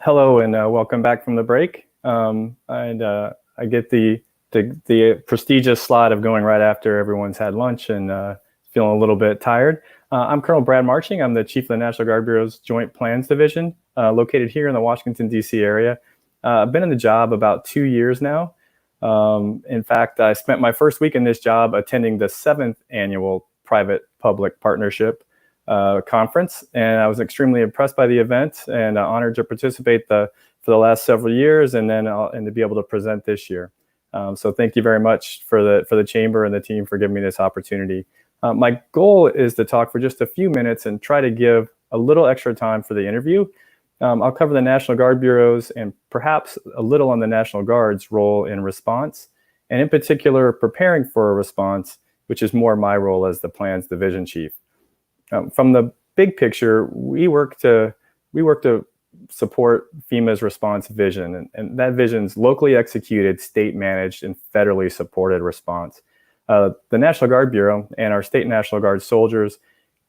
Hello and welcome back from the break. I get the prestigious slot of going right after everyone's had lunch and feeling a little bit tired. I'm Colonel Brad Martsching. I'm the Chief of the National Guard Bureau's Joint Plans Division, located here in the Washington, D.C. area. I've been in the job about 2 years now. In fact, I spent my first week in this job attending the 7th annual Private-Public Partnership conference, and I was extremely impressed by the event and honored to participate for the last several years, and to be able to present this year. So thank you very much for the chamber and the team for giving me this opportunity. My goal is to talk for just a few minutes and try to give a little extra time for the interview. I'll cover the National Guard bureaus and perhaps a little on the National Guard's role in response, and in particular preparing for a response, which is more my role as the Plans Division Chief. From the big picture, we work to support FEMA's response vision, and that vision's locally executed, state managed, and federally supported response. The National Guard Bureau and our state National Guard soldiers,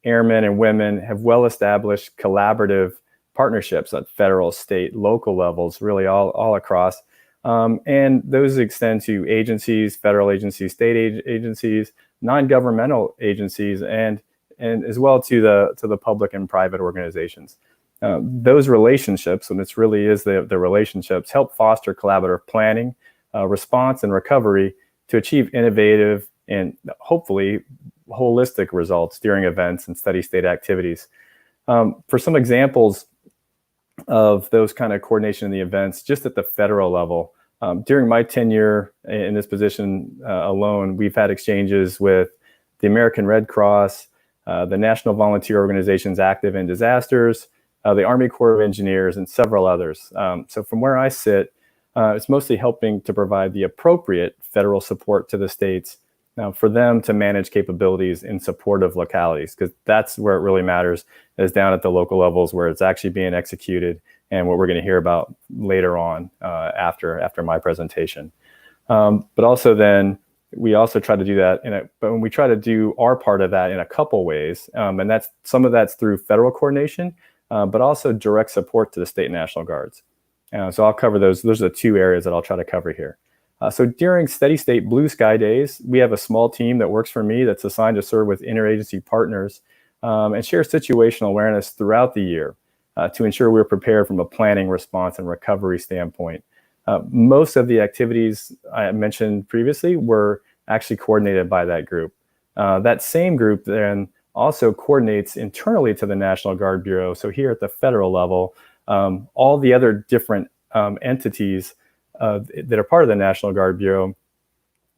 airmen, and women have well-established collaborative partnerships at federal, state, local levels, really all across. And those extend to agencies, federal agencies, state agencies, non-governmental agencies, and as well to the public and private organizations. Those relationships, and this really is the relationships, help foster collaborative planning, response, and recovery to achieve innovative and hopefully holistic results during events and steady state activities. For some examples of those kind of coordination in the events, just at the federal level, during my tenure in this position alone, we've had exchanges with the American Red Cross, the National Volunteer Organizations Active in Disasters, the Army Corps of Engineers, and several others. So from where I sit, it's mostly helping to provide the appropriate federal support to the states for them to manage capabilities in support of localities, because that's where it really matters, is down at the local levels where it's actually being executed, and what we're going to hear about later on after my presentation. But also then, we also try to do that but when we try to do our part of that in a couple ways, and some of that's through federal coordination, but also direct support to the state National Guards. So I'll cover those. Those are the two areas that I'll try to cover here. So during steady state blue sky days, we have a small team that works for me that's assigned to serve with interagency partners and share situational awareness throughout the year to ensure we're prepared from a planning, response, and recovery standpoint. Most of the activities I mentioned previously were actually coordinated by that group. That same group then also coordinates internally to the National Guard Bureau. So here at the federal level, all the other different entities that are part of the National Guard Bureau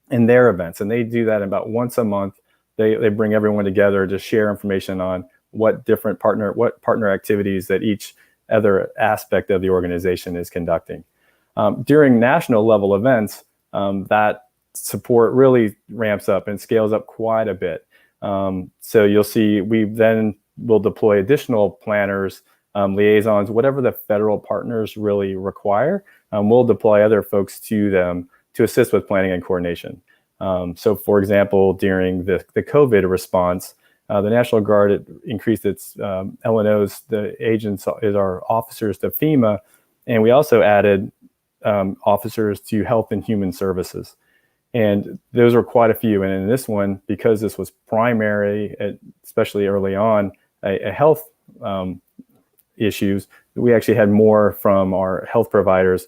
in their events, and they do that about once a month. They bring everyone together to share information on what partner activities that each other aspect of the organization is conducting. During national level events, that support really ramps up and scales up quite a bit. So you'll see we then will deploy additional planners, liaisons, whatever the federal partners really require. We'll deploy other folks to them to assist with planning and coordination. So for example, during the COVID response, the National Guard increased its L&Os, the agents, is our officers, to FEMA, and we also added officers to Health and Human Services. And those were quite a few. And in this one, because this was primary, especially early on, a health issues, we actually had more from our health providers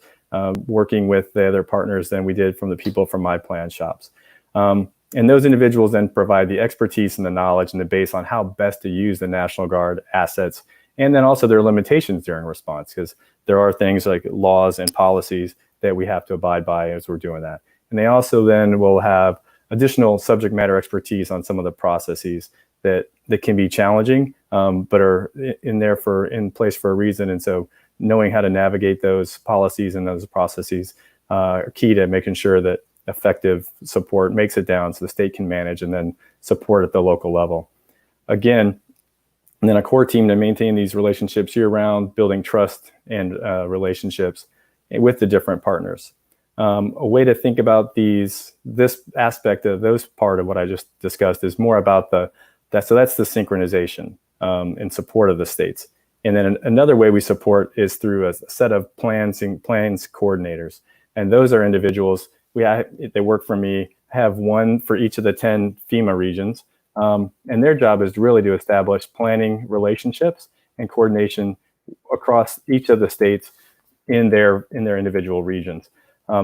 working with the other partners than we did from the people from my plan shops. And those individuals then provide the expertise and the knowledge and the base on how best to use the National Guard assets, and then also their limitations during response, because there are things like laws and policies that we have to abide by as we're doing that. And they also then will have additional subject matter expertise on some of the processes that can be challenging, but are in place for a reason. And so knowing how to navigate those policies and those processes are key to making sure that effective support makes it down so the state can manage and then support at the local level. Again, and then a core team to maintain these relationships year-round, building trust and relationships with the different partners. A way to think about this aspect of those part of what I just discussed is more about so that's the synchronization in support of the states. And then another way we support is through a set of plans coordinators. And those are individuals, they work for me, have one for each of the 10 FEMA regions. And their job is really to establish planning relationships and coordination across each of the states in their individual regions.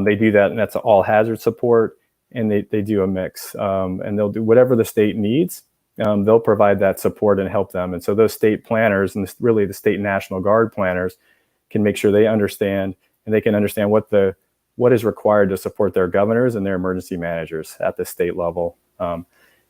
They do that, and that's all hazard support, and they do a mix. And they'll do whatever the state needs. They'll provide that support and help them. And so those state planners, and really the state National Guard planners, can make sure they understand, and they can understand what is required to support their governors and their emergency managers at the state level.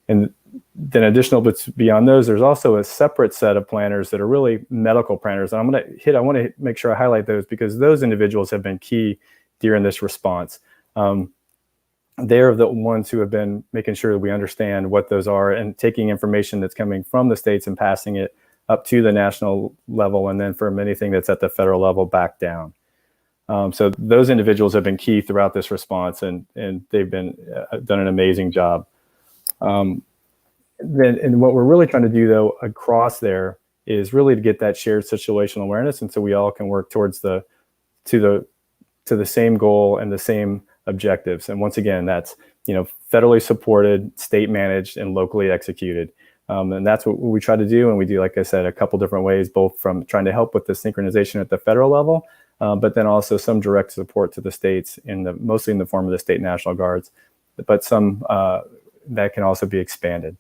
And then additional, but beyond those, there's also a separate set of planners that are really medical planners. And I want to make sure I highlight those, because those individuals have been key during this response. They're the ones who have been making sure that we understand what those are and taking information that's coming from the states and passing it up to the national level, and then from anything that's at the federal level back down. So those individuals have been key throughout this response, and they've been done an amazing job. And what we're really trying to do, though, across there is really to get that shared situational awareness, and so we all can work towards to the same goal and the same objectives. And once again, that's federally supported, state managed, and locally executed. And that's what we try to do. And we do, like I said, a couple different ways, both from trying to help with the synchronization at the federal level, but then also some direct support to the states mostly in the form of the state National Guards, but some that can also be expanded.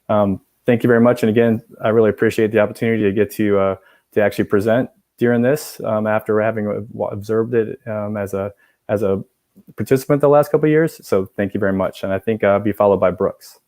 Thank you very much. And again, I really appreciate the opportunity to get to actually present during this after having observed it as a participant the last couple of years. So thank you very much. And I think I'll be followed by Brooks.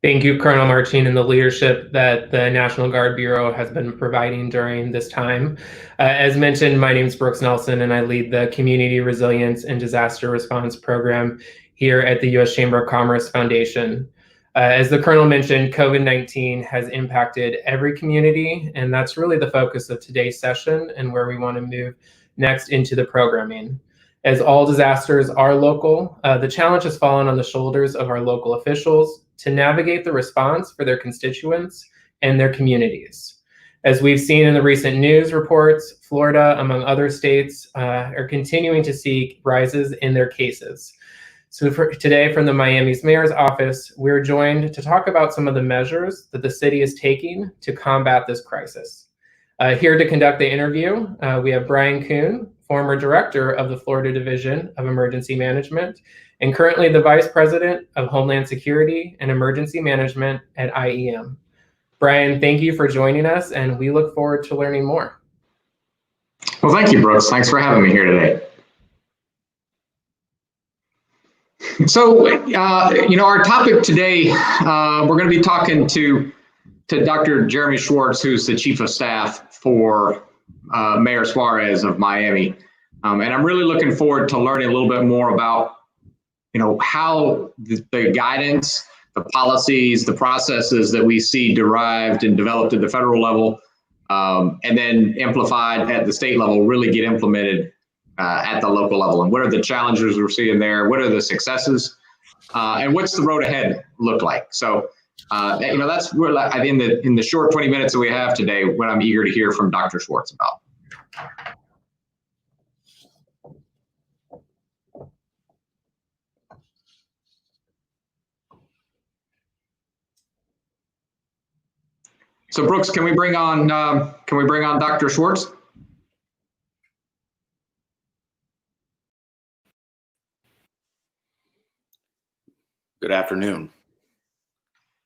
Thank you, Colonel Martsching, and the leadership that the National Guard Bureau has been providing during this time. As mentioned, my name is Brooks Nelson, and I lead the Community Resilience and Disaster Response Program here at the U.S. Chamber of Commerce Foundation. As the Colonel mentioned, COVID-19 has impacted every community, and that's really the focus of today's session and where we want to move next into the programming. As all disasters are local, the challenge has fallen on the shoulders of our local officials to navigate the response for their constituents and their communities. As we've seen in the recent news reports, Florida, among other states, are continuing to see rises in their cases. So today from the Miami's Mayor's Office, we're joined to talk about some of the measures that the city is taking to combat this crisis. Here to conduct the interview, we have Bryan Koon, former director of the Florida Division of Emergency Management, and currently the Vice President of Homeland Security and Emergency Management at IEM. Bryan, thank you for joining us, and we look forward to learning more. Well, thank you, Brooks. Thanks for having me here today. So, our topic today, we're going to be talking to Dr. Jeremy Schwartz, who's the Chief of Staff for Mayor Suarez of Miami. And I'm really looking forward to learning a little bit more about, how the guidance, the policies, the processes that we see derived and developed at the federal level, and then amplified at the state level, really get implemented at the local level. And what are the challenges we're seeing there? What are the successes? And what's the road ahead look like? So, that's where in the short 20 minutes that we have today, what I'm eager to hear from Dr. Schwartz about. So Brooks, can we bring on Dr. Schwartz? Good afternoon.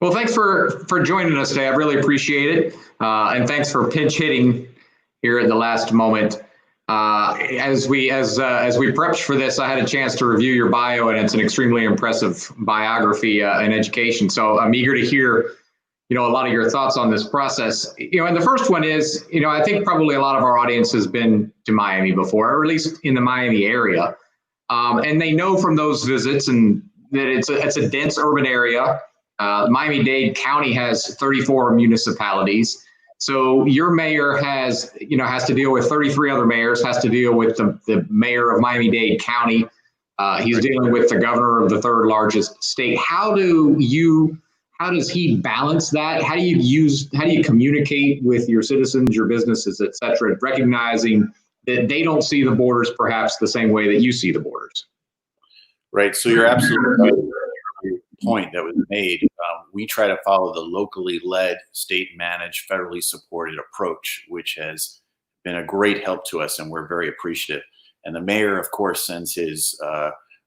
Well, thanks for joining us today. I really appreciate it. And thanks for pinch hitting here at the last moment. As we prepped for this, I had a chance to review your bio, and it's an extremely impressive biography in education. So I'm eager to hear, a lot of your thoughts on this process. And the first one is, I think probably a lot of our audience has been to Miami before, or at least in the Miami area. And they know from those visits and that it's a dense urban area. Miami-Dade County has 34 municipalities. So your mayor has to deal with 33 other mayors, has to deal with the mayor of Miami-Dade County. He's dealing with the governor of the third largest state. How does he balance that? How do you communicate with your citizens, your businesses, et cetera, recognizing that they don't see the borders perhaps the same way that you see the borders? Right. So you're absolutely right. The point that was made. We try to follow the locally led, state managed, federally supported approach, which has been a great help to us, and we're very appreciative. And the mayor, of course, sends his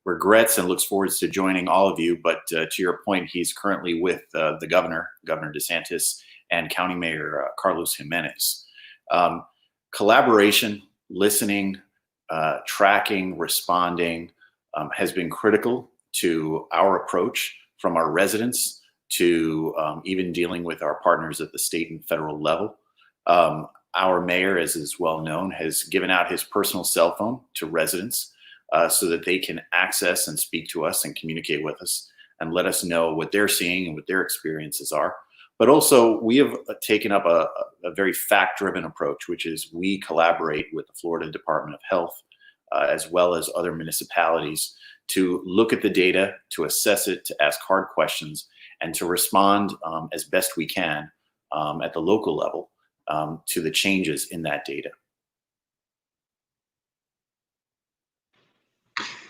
regrets and looks forward to joining all of you. But to your point, he's currently with the Governor DeSantis, and County Mayor Carlos Jimenez. Collaboration, listening, tracking, responding has been critical to our approach, from our residents to even dealing with our partners at the state and federal level. Our mayor, as is well known, has given out his personal cell phone to residents so that they can access and speak to us and communicate with us and let us know what they're seeing and what their experiences are. But also, we have taken up a very fact-driven approach, which is we collaborate with the Florida Department of Health as well as other municipalities to look at the data, to assess it, to ask hard questions, and to respond as best we can at the local level to the changes in that data.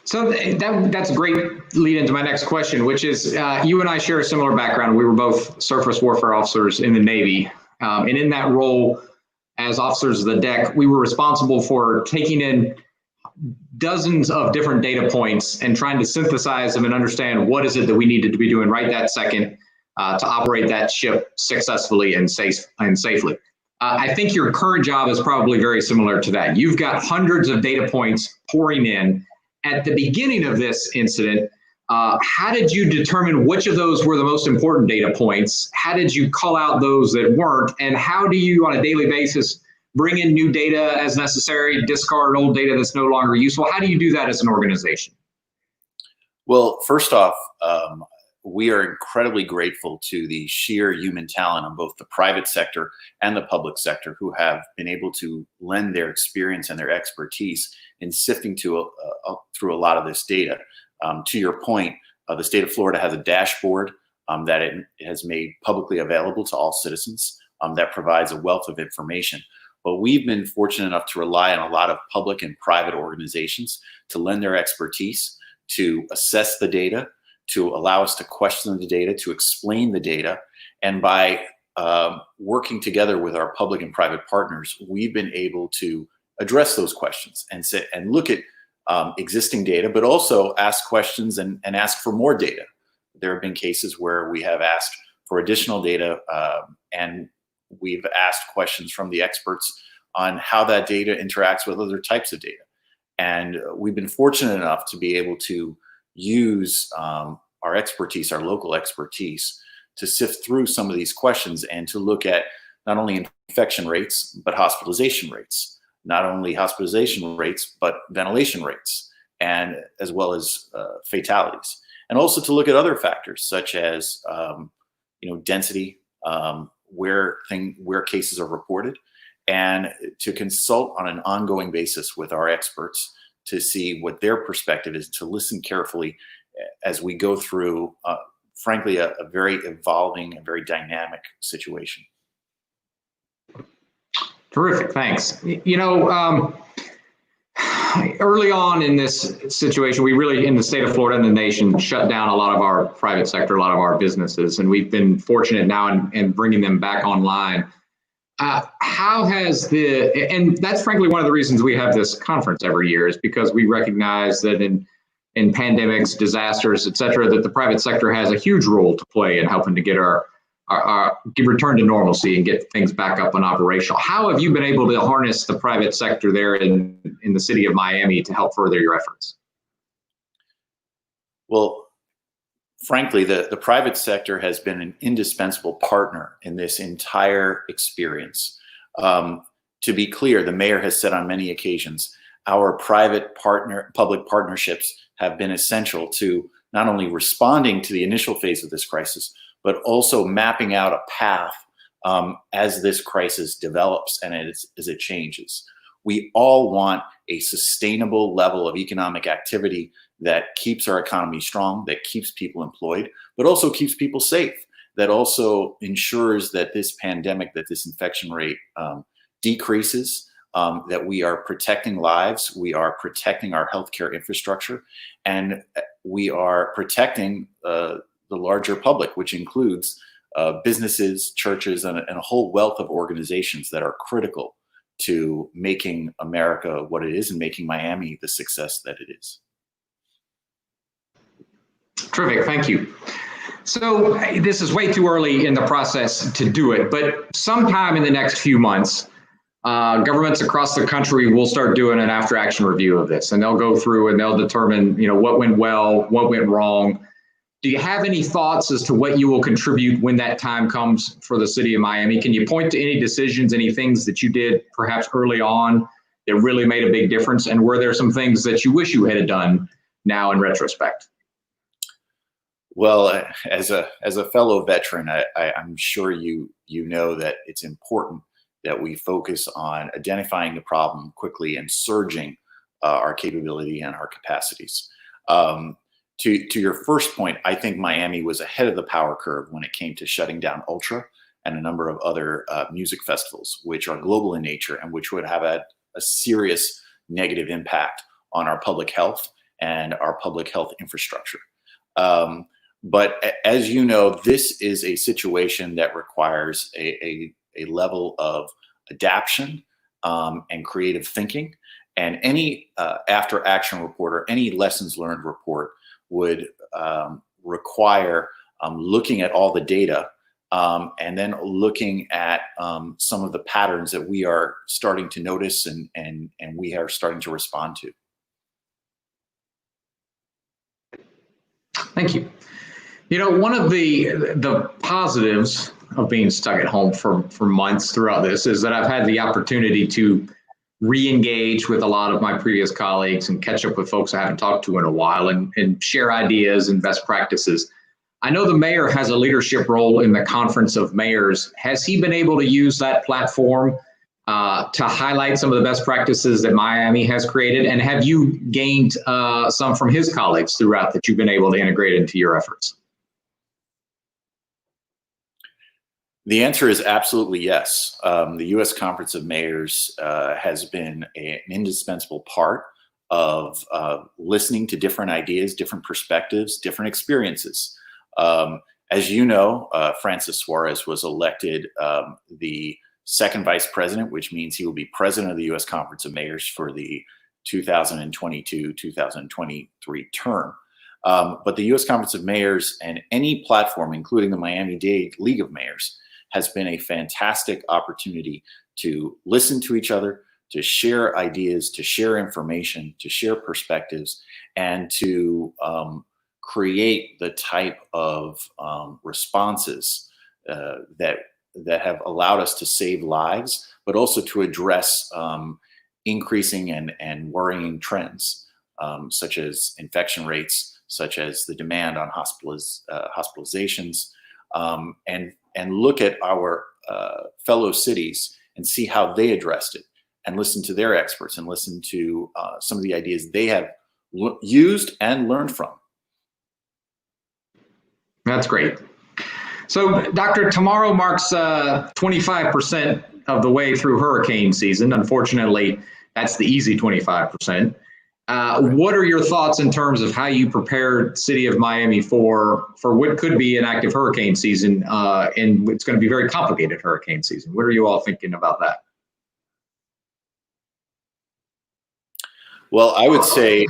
So that's a great lead into my next question, which is you and I share a similar background. We were both surface warfare officers in the Navy. And in that role, as officers of the deck, we were responsible for taking in dozens of different data points and trying to synthesize them and understand what is it that we needed to be doing right that second to operate that ship successfully and safely. I think your current job is probably very similar to that. You've got hundreds of data points pouring in. At the beginning of this incident, how did you determine which of those were the most important data points? How did you call out those that weren't? And how do you, on a daily basis, bring in new data as necessary, discard old data that's no longer useful? How do you do that as an organization? Well, first off, we are incredibly grateful to the sheer human talent on both the private sector and the public sector who have been able to lend their experience and their expertise in sifting through a lot of this data. To your point, the state of Florida has a dashboard that it has made publicly available to all citizens that provides a wealth of information. But we've been fortunate enough to rely on a lot of public and private organizations to lend their expertise, to assess the data, to allow us to question the data, to explain the data. And by working together with our public and private partners, we've been able to address those questions and look at existing data, but also ask questions and ask for more data. There have been cases where we have asked for additional data and we've asked questions from the experts on how that data interacts with other types of data. And we've been fortunate enough to be able to use our expertise, our local expertise, to sift through some of these questions and to look at not only infection rates, but hospitalization rates, not only hospitalization rates, but ventilation rates, and as well as fatalities. And also to look at other factors such as density, where cases are reported, and to consult on an ongoing basis with our experts to see what their perspective is, to listen carefully as we go through, frankly, a very evolving and very dynamic situation. Terrific, thanks. Early on in this situation, we really, in the state of Florida and the nation, shut down a lot of our private sector, a lot of our businesses, and we've been fortunate now in bringing them back online. How has and that's frankly one of the reasons we have this conference every year, is because we recognize that in pandemics, disasters, et cetera, that the private sector has a huge role to play in helping to get our return to normalcy and get things back up and operational. How have you been able to harness the private sector there in the city of Miami to help further your efforts? Well, frankly, the private sector has been an indispensable partner in this entire experience. To be clear, the mayor has said on many occasions, our public partnerships have been essential to not only responding to the initial phase of this crisis, but also mapping out a path as this crisis develops and as it changes. We all want a sustainable level of economic activity that keeps our economy strong, that keeps people employed, but also keeps people safe, that also ensures that this pandemic, that this infection rate decreases, that we are protecting lives, we are protecting our healthcare infrastructure, and we are protecting the larger public, which includes businesses, churches, and a whole wealth of organizations that are critical to making America what it is and making Miami the success that it is. Terrific, thank you. So this is way too early in the process to do it, but sometime in the next few months, governments across the country will start doing an after action review of this, and they'll go through and they'll determine, what went well, what went wrong. Do you have any thoughts as to what you will contribute when that time comes for the city of Miami? Can you point to any decisions, any things that you did perhaps early on that really made a big difference? And were there some things that you wish you had done now in retrospect? Well, as a fellow veteran, I'm sure you know that it's important that we focus on identifying the problem quickly and surging our capability and our capacities. To your first point, I think Miami was ahead of the power curve when it came to shutting down Ultra and a number of other music festivals, which are global in nature and which would have had a serious negative impact on our public health and our public health infrastructure. But as you know, this is a situation that requires a level of adaptation and creative thinking. And any after action report or any lessons learned report would require looking at all the data and then looking at some of the patterns that we are starting to notice and we are starting to respond to. Thank you. One of the positives of being stuck at home for months throughout this is that I've had the opportunity to re-engage with a lot of my previous colleagues and catch up with folks I haven't talked to in a while and share ideas and best practices. I know the mayor has a leadership role in the Conference of Mayors. Has he been able to use that platform to highlight some of the best practices that Miami has created? And have you gained some from his colleagues throughout that you've been able to integrate into your efforts? The answer is absolutely yes. The U.S. Conference of Mayors has been an indispensable part of listening to different ideas, different perspectives, different experiences. As you know, Francis Suarez was elected the second vice president, which means he will be president of the U.S. Conference of Mayors for the 2022-2023 term. But the U.S. Conference of Mayors and any platform, including the Miami-Dade League of Mayors, has been a fantastic opportunity to listen to each other, to share ideas, to share information, to share perspectives, and to create the type of responses that have allowed us to save lives, but also to address increasing and worrying trends, such as infection rates, such as the demand on hospitalizations, and look at our fellow cities and see how they addressed it, and listen to their experts and listen to some of the ideas they have used and learned from. That's great. So, Doctor, tomorrow marks 25% of the way through hurricane season. Unfortunately, that's the easy 25%. What are your thoughts in terms of how you prepare the city of Miami for what could be an active hurricane season, and it's going to be very complicated hurricane season? What are you all thinking about that? Well, I would say,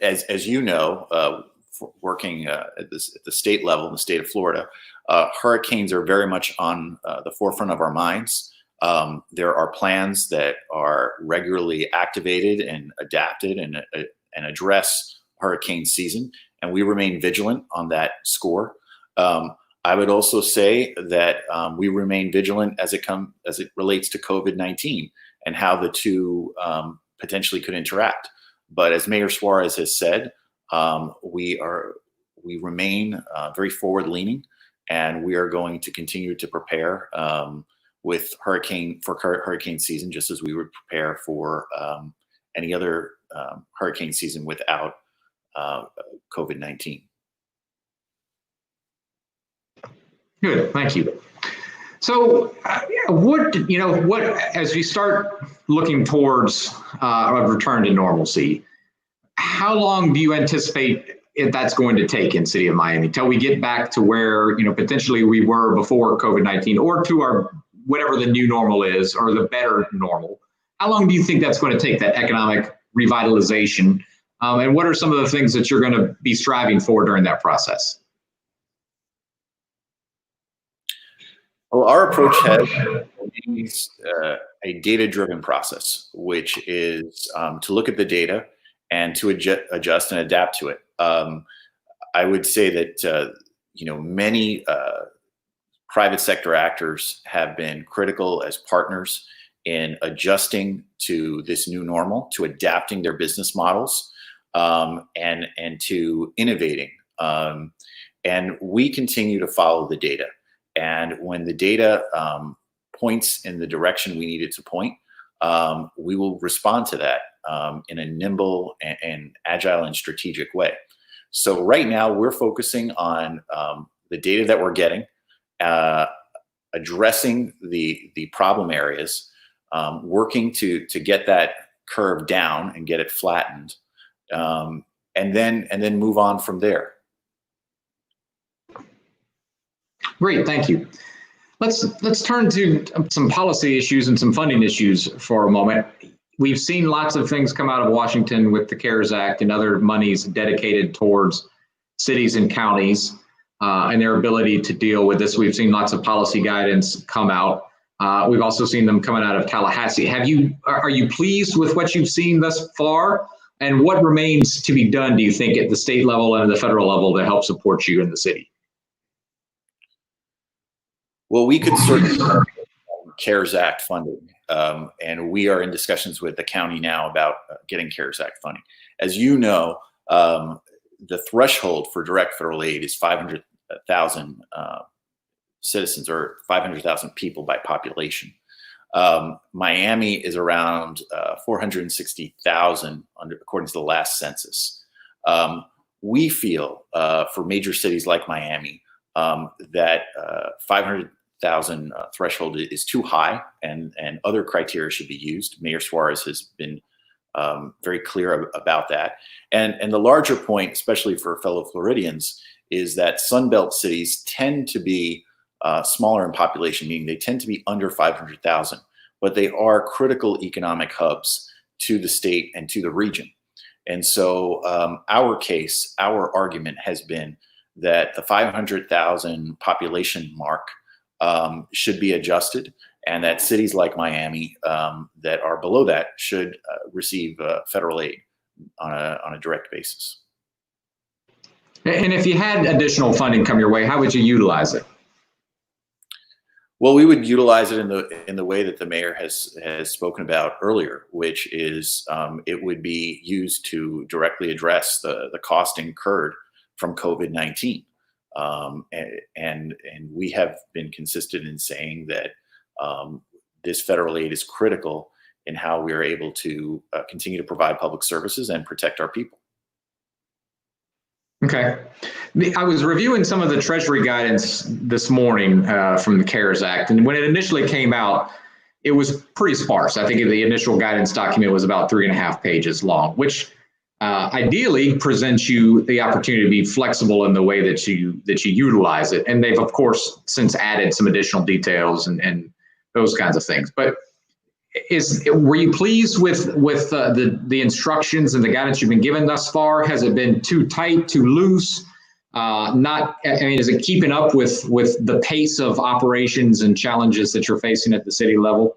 as you know, working at the state level in the state of Florida, hurricanes are very much on the forefront of our minds. There are plans that are regularly activated and adapted and address hurricane season, and we remain vigilant on that score. I would also say that we remain vigilant as it relates to COVID-19 and how the two potentially could interact. But as Mayor Suarez has said, we remain very forward-leaning, and we are going to continue to prepare with hurricane season, just as we would prepare for any other hurricane season without COVID-19. Good, thank you. So, what as we start looking towards a return to normalcy, how long do you anticipate that's going to take in City of Miami till we get back to where potentially we were before COVID-19, or to our whatever the new normal is, or the better normal? How long do you think that's going to take, that economic revitalization? And what are some of the things that you're going to be striving for during that process? Well, our approach is a data-driven process, which is to look at the data and to adjust and adapt to it. I would say that many private sector actors have been critical as partners in adjusting to this new normal, to adapting their business models, and to innovating. And we continue to follow the data. And when the data points in the direction we need it to point, we will respond to that in a nimble and agile and strategic way. So right now we're focusing on the data that we're getting, addressing the problem areas, working to get that curve down and get it flattened, and then move on from there. Great, thank you. Let's turn to some policy issues and some funding issues for a moment. We've seen lots of things come out of Washington with the CARES Act and other monies dedicated towards cities and counties and their ability to deal with this. We've seen lots of policy guidance come out. We've also seen them coming out of Tallahassee. Are you pleased with what you've seen thus far? And what remains to be done, do you think, at the state level and the federal level to help support you in the city? Well, we could certainly CARES Act funding, and we are in discussions with the county now about getting CARES Act funding. As you know, the threshold for direct federal aid is 500,000 citizens, or 500,000 people by population. Miami is around 460,000 according to the last census. We feel for major cities like Miami that 500,000 threshold is too high, and other criteria should be used. Mayor Suarez has been very clear about that. And the larger point, especially for fellow Floridians, is that Sunbelt cities tend to be smaller in population, meaning they tend to be under 500,000, but they are critical economic hubs to the state and to the region. And so our argument has been that the 500,000 population mark should be adjusted, and that cities like Miami that are below that should receive federal aid on a direct basis. And if you had additional funding come your way, how would you utilize it? Well, we would utilize it in the way that the mayor has spoken about earlier, which is it would be used to directly address the cost incurred from COVID-19. And we have been consistent in saying that this federal aid is critical in how we are able to continue to provide public services and protect our people. Okay. I was reviewing some of the Treasury guidance this morning from the CARES Act, and when it initially came out, it was pretty sparse. I think the initial guidance document was about 3.5 pages long, which ideally presents you the opportunity to be flexible in the way that you utilize it. And they've, of course, since added some additional details and those kinds of things. But were you pleased with the instructions and the guidance you've been given thus far? Has it been too tight, too loose? Is it keeping up with the pace of operations and challenges that you're facing at the city level?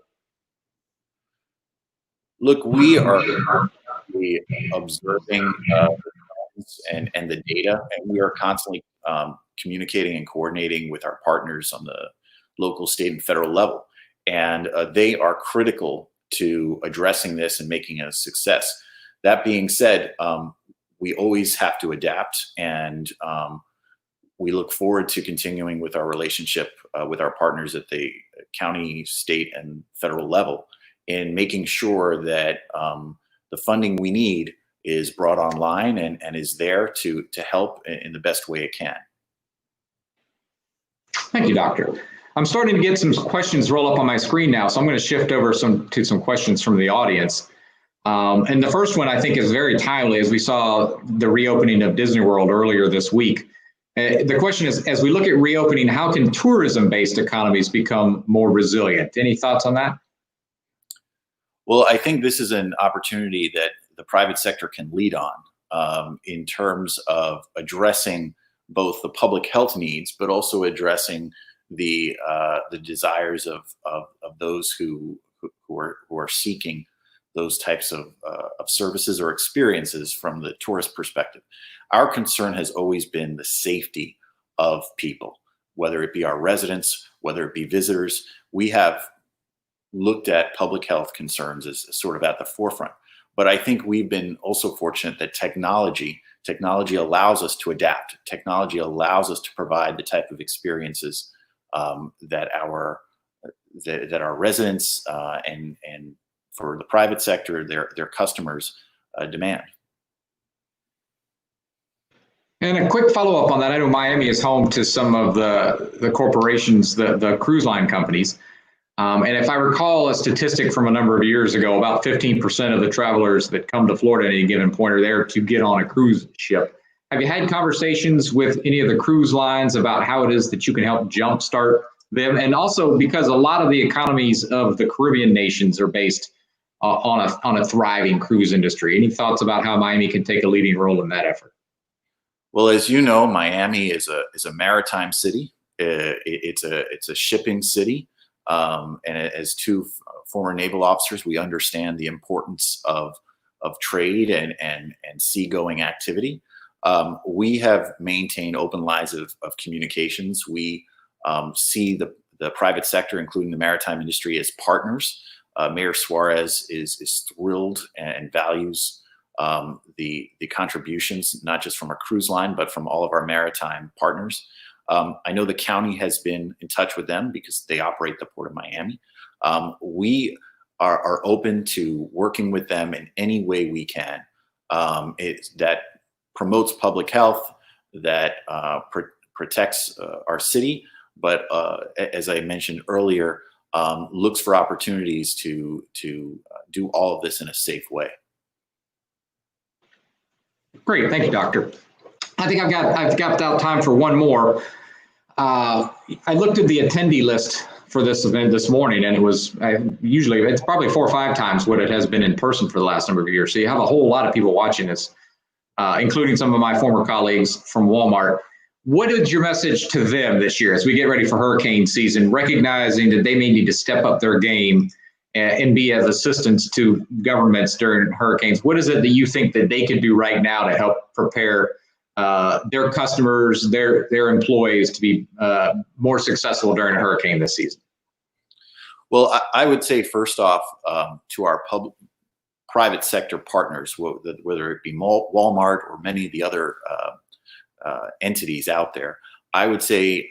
Look, we are observing and the data, and we are constantly communicating and coordinating with our partners on the local, state, and federal level. And they are critical to addressing this and making it a success. That being said, we always have to adapt, and we look forward to continuing with our relationship with our partners at the county, state, and federal level in making sure that the funding we need is brought online and is there to help in the best way it can. Thank you, Doctor. I'm starting to get some questions roll up on my screen now, so I'm going to shift over to some questions from the audience. And the first one I think is very timely, as we saw the reopening of Disney World earlier this week. The question is, as we look at reopening, how can tourism-based economies become more resilient? Any thoughts on that? Well, I think this is an opportunity that the private sector can lead on in terms of addressing both the public health needs, but also addressing the desires of those who are seeking those types of services or experiences from the tourist perspective. Our concern has always been the safety of people, whether it be our residents, whether it be visitors. We have looked at public health concerns as sort of at the forefront. But I think we've been also fortunate that technology allows us to adapt. Technology allows us to provide the type of experiences that our residents and for the private sector, their customers demand. And a quick follow-up on that. I know Miami is home to some of the corporations, the cruise line companies. And if I recall a statistic from a number of years ago, about 15% of the travelers that come to Florida at any given point are there to get on a cruise ship. Have you had conversations with any of the cruise lines about how it is that you can help jumpstart them? And also because a lot of the economies of the Caribbean nations are based on a thriving cruise industry. Any thoughts about how Miami can take a leading role in that effort? Well, as you know, Miami is a maritime city. It's a shipping city. And as two former naval officers, we understand the importance of trade and seagoing activity. We have maintained open lines of communications. We see the private sector, including the maritime industry, as partners. Mayor Suarez is thrilled and values the contributions, not just from a cruise line, but from all of our maritime partners. I know the county has been in touch with them because they operate the Port of Miami. We are open to working with them in any way we can that promotes public health, that protects our city, but as I mentioned earlier, looks for opportunities to do all of this in a safe way. Great, thank you, Doctor. I think I've got out time for one more. I looked at the attendee list for this event this morning, and it's probably 4 or 5 times what it has been in person for the last number of years. So you have a whole lot of people watching this, including some of my former colleagues from Walmart. What is your message to them this year as we get ready for hurricane season, recognizing that they may need to step up their game and be as assistants to governments during hurricanes? What is it that you think that they can do right now to help prepare their customers, their employees to be more successful during a hurricane this season? Well, I would say first off to our private sector partners, whether it be Walmart or many of the other entities out there, I would say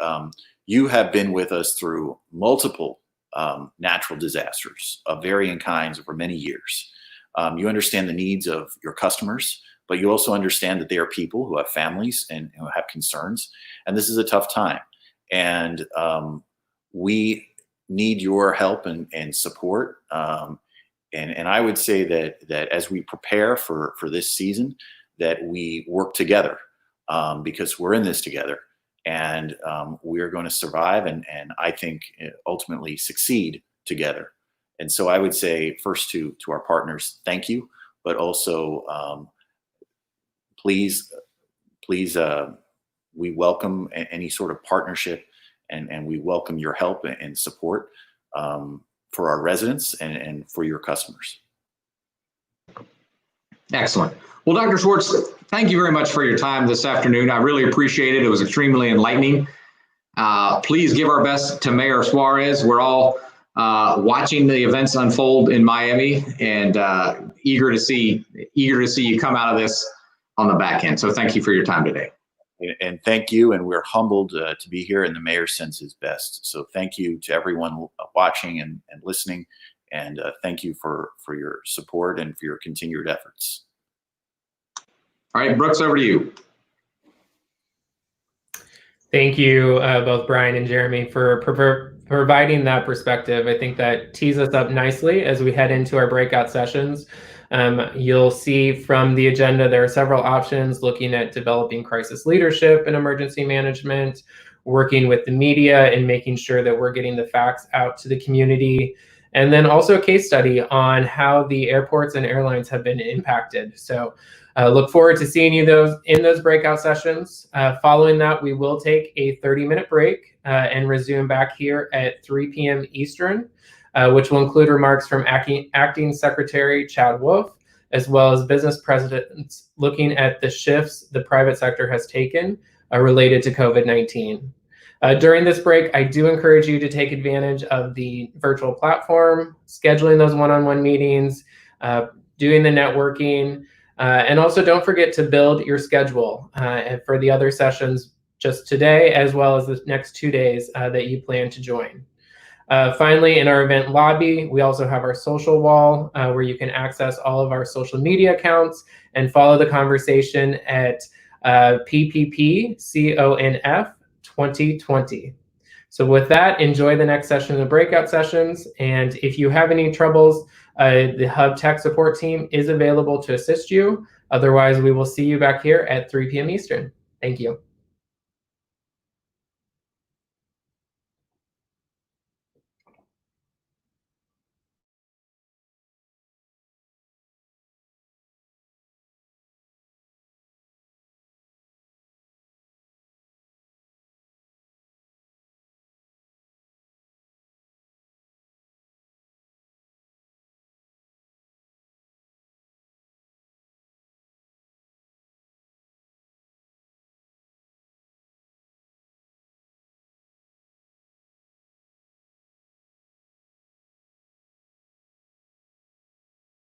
you have been with us through multiple natural disasters of varying kinds over many years. You understand the needs of your customers, but you also understand that they are people who have families and who have concerns, and this is a tough time. And we need your help and support. And I would say that as we prepare for this season, that we work together because we're in this together, and we're going to survive and I think ultimately succeed together. And so I would say first to our partners, thank you, but also please, we welcome any sort of partnership, and we welcome your help and support for our residents and for your customers. Excellent. Well, Dr. Schwartz, thank you very much for your time this afternoon. I really appreciate it. It was extremely enlightening. Please give our best to Mayor Suarez. We're all watching the events unfold in Miami and eager to see you come out of this on the back end. So thank you for your time today. And thank you, and we're humbled to be here, and the mayor sends his best. So thank you to everyone watching and listening, and thank you for your support and for your continued efforts. All right, Brooks, over to you. Thank you, both Bryan and Jeremy, for providing that perspective. I think that tees us up nicely as we head into our breakout sessions. You'll see from the agenda there are several options looking at developing crisis leadership and emergency management, working with the media and making sure that we're getting the facts out to the community, and then also a case study on how the airports and airlines have been impacted. So look forward to seeing you in those breakout sessions. Following that, we will take a 30-minute break and resume back here at 3 p.m. Eastern, which will include remarks from Acting Secretary Chad Wolf, as well as business presidents looking at the shifts the private sector has taken related to COVID-19. During this break, I do encourage you to take advantage of the virtual platform, scheduling those one-on-one meetings, doing the networking, and also don't forget to build your schedule for the other sessions just today, as well as the next 2 days that you plan to join. Finally, in our event lobby, we also have our social wall where you can access all of our social media accounts and follow the conversation at PPPCONF 2020. So with that, enjoy the next session of the breakout sessions. And if you have any troubles, the Hub Tech Support team is available to assist you. Otherwise, we will see you back here at 3 p.m. Eastern. Thank you.